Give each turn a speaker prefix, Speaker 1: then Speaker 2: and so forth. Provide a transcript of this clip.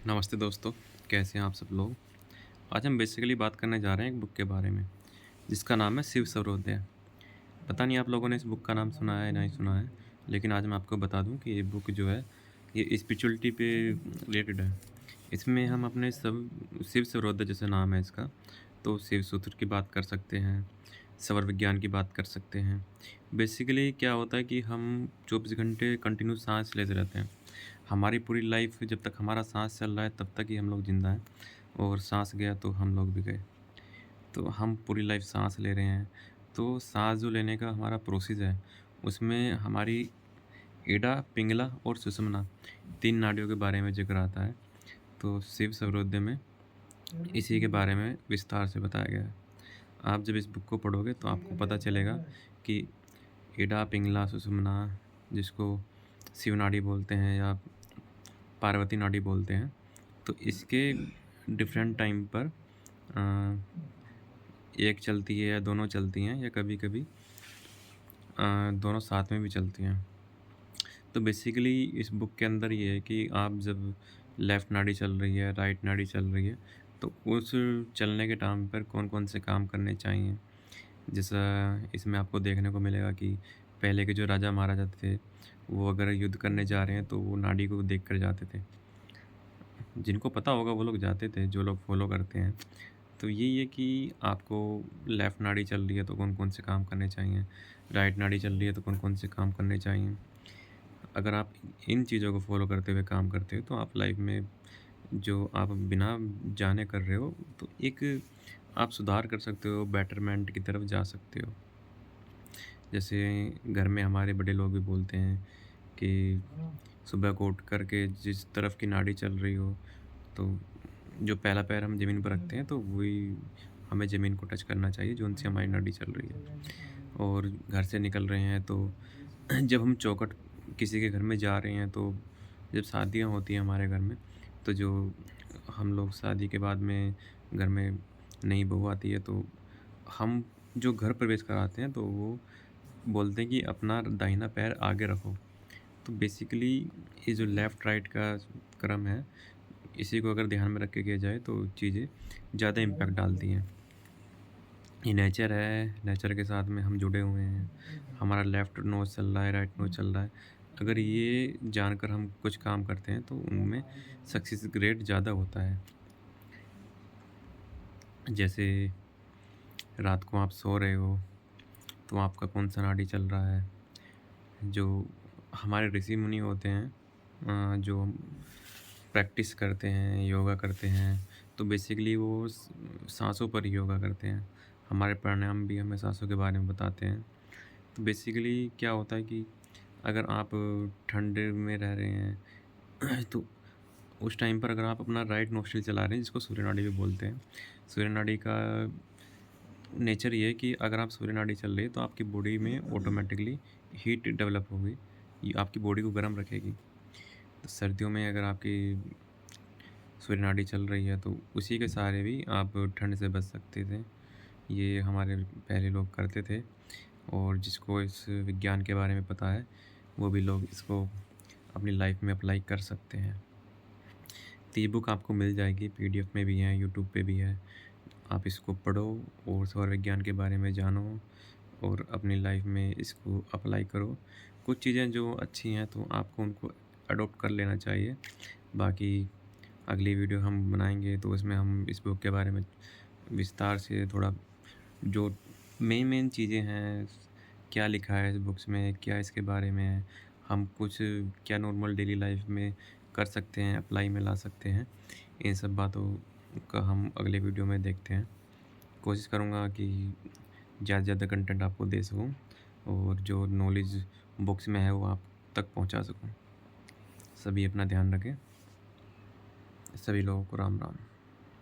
Speaker 1: नमस्ते दोस्तों, कैसे हैं आप सब लोग? आज हम बेसिकली बात करने जा रहे हैं एक बुक के बारे में, जिसका नाम है शिव सर्वोदय। पता नहीं आप लोगों ने इस बुक का नाम सुना है, नहीं सुना है, लेकिन आज मैं आपको बता दूँ कि ये बुक जो है, ये स्पिरिचुअलिटी पे रिलेटेड है। इसमें हम अपने सब शिव सर्वोदय जैसे नाम है इसका, तो शिव सूत्र की बात कर सकते हैं, सौर विज्ञान की बात कर सकते हैं। बेसिकली क्या होता है कि हम 24 घंटे कंटिन्यू साँस लेते रहते हैं। हमारी पूरी लाइफ जब तक हमारा साँस चल रहा है तब तक ही हम लोग ज़िंदा हैं और साँस गया तो हम लोग भी गए। तो हम पूरी लाइफ साँस ले रहे हैं, तो साँस जो लेने का हमारा प्रोसेस है, उसमें हमारी इड़ा, पिंगला और सुषुम्ना 3 नाड़ियों के बारे में ज़िक्र आता है। तो शिव सर्वोदय में इसी के बारे में विस्तार से बताया गया है। आप जब इस बुक को पढ़ोगे तो आपको पता चलेगा कि इड़ा, पिंगला, सुषुम्ना जिसको शिव नाड़ी बोलते हैं या पार्वती नाड़ी बोलते हैं, तो इसके डिफरेंट टाइम पर एक चलती है या दोनों चलती हैं या कभी-कभी दोनों साथ में भी चलती हैं। तो बेसिकली इस बुक के अंदर ये है कि आप जब लेफ़्ट नाड़ी चल रही है, राइट नाड़ी चल रही है, तो उस चलने के टाइम पर कौन-कौन से काम करने चाहिए। जैसा इसमें आपको देखने को मिलेगा कि पहले के जो राजा-महाराजा थे, वो अगर युद्ध करने जा रहे हैं, तो वो नाड़ी को देख कर जाते थे। जिनको पता होगा वो लोग जाते थे, जो लोग फ़ॉलो करते हैं। तो यही है कि आपको लेफ़्ट नाड़ी चल रही है तो कौन-कौन से काम करने चाहिए, राइट नाड़ी चल रही है तो कौन-कौन से काम करने चाहिए। अगर आप इन चीज़ों को फ़ॉलो करते हुए काम करते हो तो आप लाइफ़ में जो आप बिना जाने कर रहे हो तो एक आप सुधार कर सकते हो, बेटरमेंट की तरफ जा सकते हो। जैसे घर में हमारे बड़े लोग भी बोलते हैं कि सुबह को उठ कर के जिस तरफ की नाड़ी चल रही हो, तो जो पहला पैर हम ज़मीन पर रखते हैं, तो वही हमें ज़मीन को टच करना चाहिए, जो उनसे हमारी नाड़ी चल रही है। और घर से निकल रहे हैं, तो जब हम चौखट किसी के घर में जा रहे हैं, तो जब शादियाँ होती हैं हमारे घर में, तो जो हम लोग शादी के बाद में घर में नई बहू आती है, तो हम जो घर प्रवेश कराते हैं, तो वो बोलते हैं कि अपना दाहिना पैर आगे रखो। तो बेसिकली ये जो लेफ़्ट राइट का क्रम है, इसी को अगर ध्यान में रख के किया जाए तो चीज़ें ज़्यादा इम्पैक्ट डालती हैं। ये नेचर है, नेचर के साथ में हम जुड़े हुए हैं। हमारा लेफ़्ट नोज़ चल रहा है, राइट नोज़ चल रहा है। अगर ये जानकर हम कुछ काम करते हैं तो उनमें सक्सेस रेट ज़्यादा होता है। जैसे रात को आप सो रहे हो, तो आपका कौन-सा नाड़ी चल रहा है। जो हमारे ऋषि मुनि होते हैं जो प्रैक्टिस करते हैं, योगा करते हैं, तो बेसिकली वो साँसों पर ही योगा करते हैं। हमारे प्राणायाम भी हमें साँसों के बारे में बताते हैं। तो बेसिकली क्या होता है कि अगर आप ठंड में रह रहे हैं तो उस टाइम पर अगर आप अपना राइट नोस्ट्रिल चला रहे हैं जिसको सूर्य नाड़ी भी बोलते हैं। सूर्य नाड़ी का नेचर ये है कि अगर आप सूर्य नाड़ी चल रही है तो आपकी बॉडी में ऑटोमेटिकली हीट डेवलप होगी। ये आपकी बॉडी को गर्म रखेगी। तो सर्दियों में अगर आपकी सूर्य नाड़ी चल रही है तो उसी के सहारे भी आप ठंड से बच सकते थे। ये हमारे पहले लोग करते थे और जिसको इस विज्ञान के बारे में पता है, वो भी लोग इसको अपनी लाइफ में अप्लाई कर सकते हैं। तो ये बुक आपको मिल जाएगी, पीडीएफ में भी है, यूट्यूब पे भी है। आप इसको पढ़ो और सौर विज्ञान के बारे में जानो और अपनी लाइफ में इसको अप्लाई करो। कुछ चीज़ें जो अच्छी हैं तो आपको उनको अडॉप्ट कर लेना चाहिए। बाकी अगली वीडियो हम बनाएँगे तो उसमें हम इस बुक के बारे में विस्तार से थोड़ा जो मेन-मेन चीज़ें हैं, क्या लिखा है इस बुक्स में, क्या इसके बारे में है, हम कुछ क्या नॉर्मल डेली लाइफ में कर सकते हैं, अप्लाई में ला सकते हैं, इन सब बातों का हम अगले वीडियो में देखते हैं। कोशिश करूँगा कि ज़्यादा से ज़्यादा कंटेंट आपको दे सकूँ और जो नॉलेज बुक्स में है वो आप तक पहुँचा सकूँ। सभी अपना ध्यान रखें। सभी लोगों को राम राम।